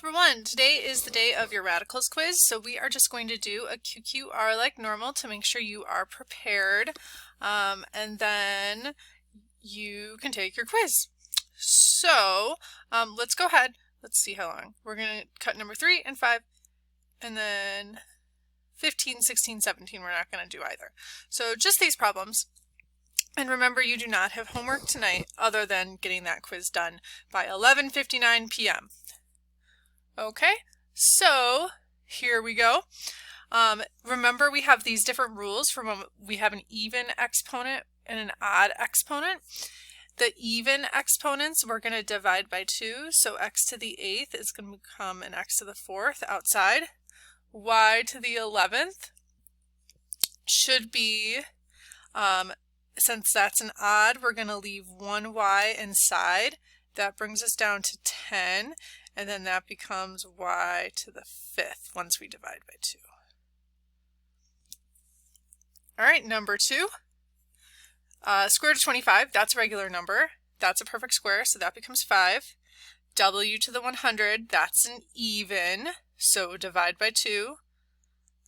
Algebra 1. Today is the day of your radicals quiz, so we are just going to do a QQR like normal to make sure you are prepared, and then you can take your quiz. So let's go ahead. Let's see how long. We're going to cut number 3 and 5, and then 15, 16, 17 we're not going to do either. So just these problems. And remember, you do not have homework tonight other than getting that quiz done by 11:59 p.m. Okay, so here we go. Remember, we have these different rules for when we have an even exponent and an odd exponent. The even exponents we're going to divide by 2, so x to the 8th is going to become an x to the 4th outside. Y to the 11th should be, since that's an odd, we're going to leave one y inside. That brings us down to 10, and then that becomes y to the 5th once we divide by 2. All right, number 2. Square root of 25, that's a regular number. That's a perfect square, so that becomes 5. W to the 100, that's an even, so divide by 2,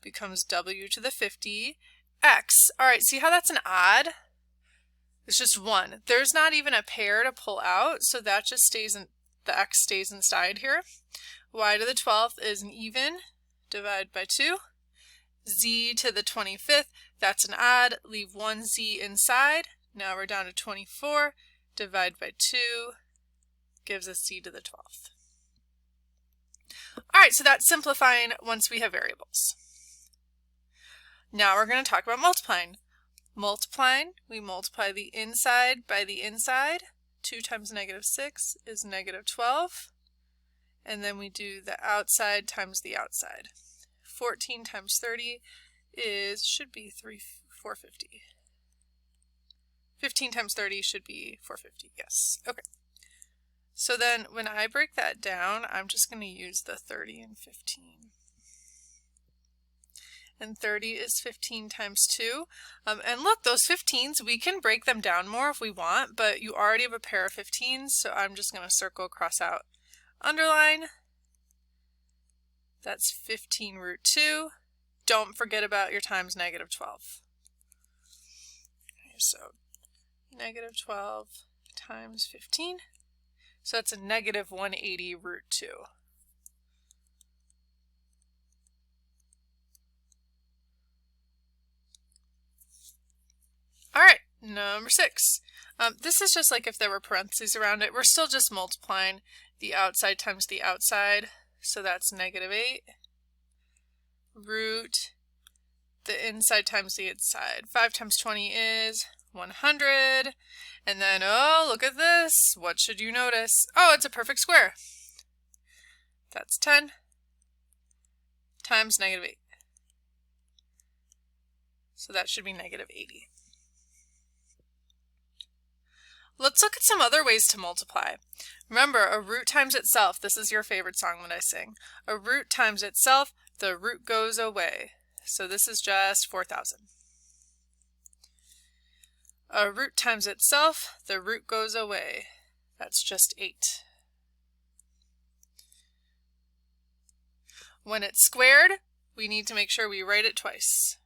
becomes w to the 50. X, all right, see how that's an odd? It's just 1. There's not even a pair to pull out, so that just stays in, the x stays inside here. Y to the 12th is an even, divide by 2. Z to the 25th, that's an odd, leave one z inside. Now we're down to 24, divide by 2, gives us z to the 12th. All right, so that's simplifying once we have variables. Now we're going to talk about multiplying. Multiplying, we multiply the inside by the inside. 2 times negative 6 is negative 12. And then we do the outside times the outside. 14 times 30 should be 450. 15 times 30 should be 450, yes. Okay. So then when I break that down, I'm just going to use the 30 and 15. And 30 is 15 times 2. And look, those 15s, we can break them down more if we want, but you already have a pair of 15s, so I'm just going to circle, cross out, underline. That's 15 root 2. Don't forget about your times negative 12. Okay, so negative 12 times 15. So that's a negative 180 root 2. All right, number 6. This is just like if there were parentheses around it. We're still just multiplying the outside times the outside. So that's negative 8 root the inside times the inside. 5 times 20 is 100. And then, oh, look at this. What should you notice? Oh, it's a perfect square. That's 10 times negative 8. So that should be negative 80. Let's look at some other ways to multiply. Remember, a root times itself. This is your favorite song that I sing. A root times itself, the root goes away. So this is just 4,000. A root times itself, the root goes away. That's just 8. When it's squared, we need to make sure we write it twice.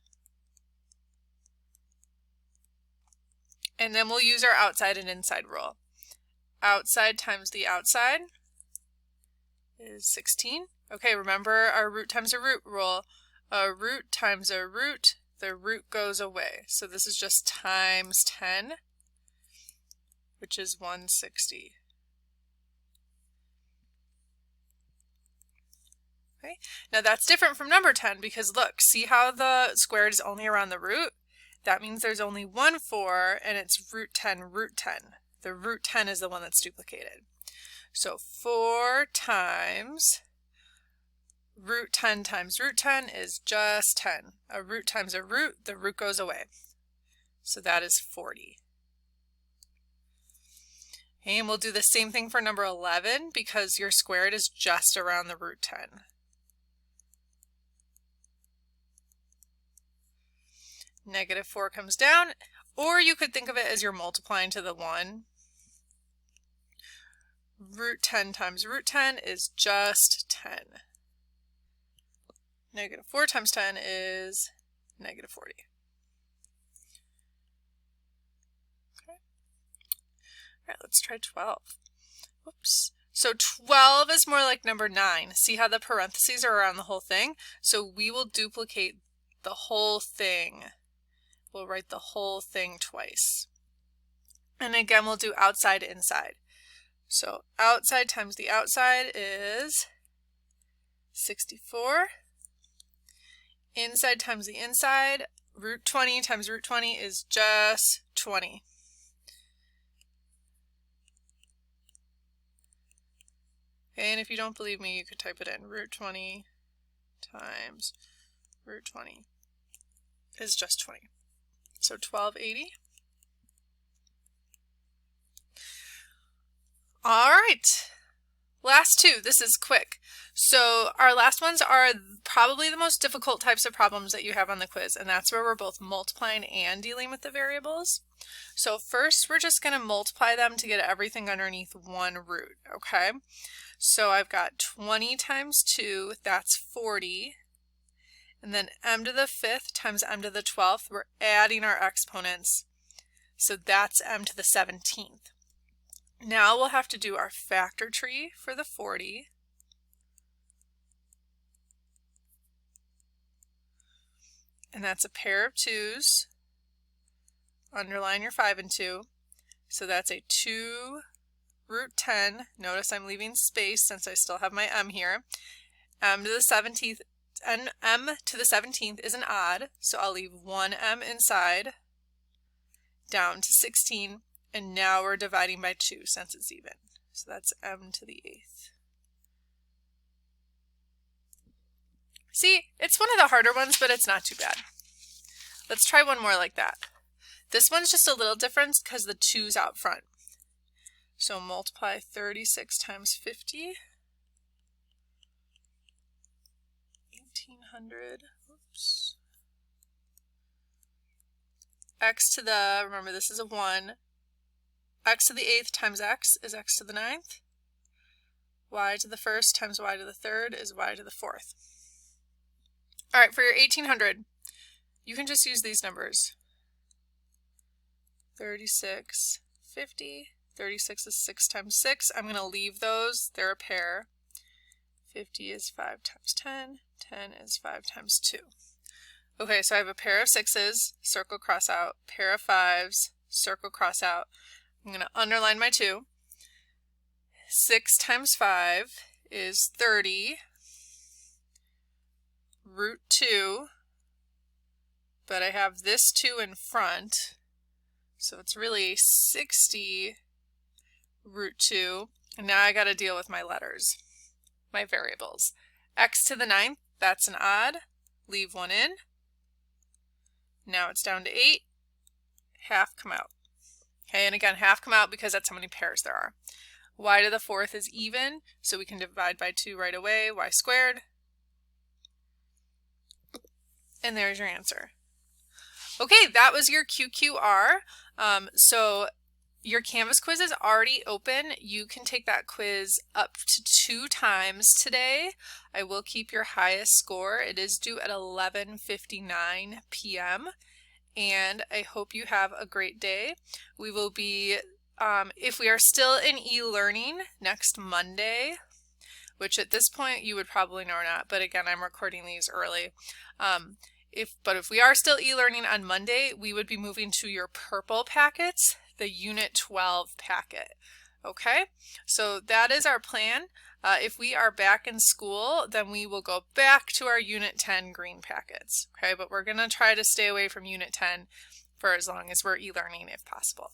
And then we'll use our outside and inside rule. Outside times the outside is 16. Okay, remember our root times a root rule. A root times a root, the root goes away. So this is just times 10, which is 160. Okay, now that's different from number 10 because look, see how the squared is only around the root? That means there's only one 4, and it's root 10, root 10. The root 10 is the one that's duplicated. So 4 times root 10 times root 10 is just 10. A root times a root, the root goes away. So that is 40. Okay, and we'll do the same thing for number 11 because your squared is just around the root 10. Negative 4 comes down, or you could think of it as you're multiplying to the 1. root 10 times root 10 is just 10. Negative 4 times 10 is negative 40. Okay. All right, let's try 12. Whoops. So 12 is more like number 9. See how the parentheses are around the whole thing? So we will duplicate the whole thing. We'll write the whole thing twice. And again, we'll do outside, inside. So outside times the outside is 64. Inside times the inside, root 20 times root 20 is just 20. And if you don't believe me, you could type it in. Root 20 times root 20 is just 20. So 1280. All right. Last two. This is quick. So our last ones are probably the most difficult types of problems that you have on the quiz, and that's where we're both multiplying and dealing with the variables. So first, we're just going to multiply them to get everything underneath one root, okay? So I've got 20 times 2, that's 40. And then m to the 5th times m to the 12th, we're adding our exponents. So that's m to the 17th. Now we'll have to do our factor tree for the 40. And that's a pair of 2's. Underline your 5 and 2. So that's a 2 root 10. Notice I'm leaving space since I still have my m here. M to the 17th, and m to the 17th is an odd, so I'll leave one m inside, down to 16, and now we're dividing by 2 since it's even. So that's m to the 8th. See, it's one of the harder ones, but it's not too bad. Let's try one more like that. This one's just a little different because the 2's out front. So multiply 36 times 50. 1800. Oops. X to the, remember this is a 1. X to the 8th times x is x to the 9th. Y to the 1st times y to the 3rd is y to the 4th. All right, for your 1800, you can just use these numbers. 36, 50. 36 is 6 times 6. I'm going to leave those. They're a pair. 50 is 5 times 10. 10 is 5 times 2. Okay, so I have a pair of 6's, circle cross out, pair of 5's, circle cross out. I'm going to underline my 2. 6 times 5 is 30. Root 2. But I have this 2 in front. So it's really 60 root 2. And now I got to deal with my letters, my variables. X to the 9th, that's an odd. Leave one in. Now it's down to 8. Half come out. Okay, and again, half come out because that's how many pairs there are. Y to the 4th is even, so we can divide by 2 right away. Y squared. And there's your answer. Okay, that was your QQR. So your Canvas quiz is already open. You can take that quiz up to 2 times today. I will keep your highest score. It is due at 11:59 p.m. And I hope you have a great day. We will be, if we are still in e-learning, next Monday, which at this point you would probably know or not, but again, I'm recording these early. If we are still e-learning on Monday, we would be moving to your purple packets, the Unit 12 packet. Okay, so that is our plan. If we are back in school, then we will go back to our Unit 10 green packets. Okay, but we're going to try to stay away from Unit 10 for as long as we're e-learning if possible.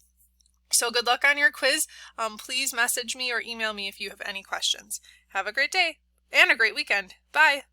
So good luck on your quiz. Please message me or email me if you have any questions. Have a great day and a great weekend. Bye.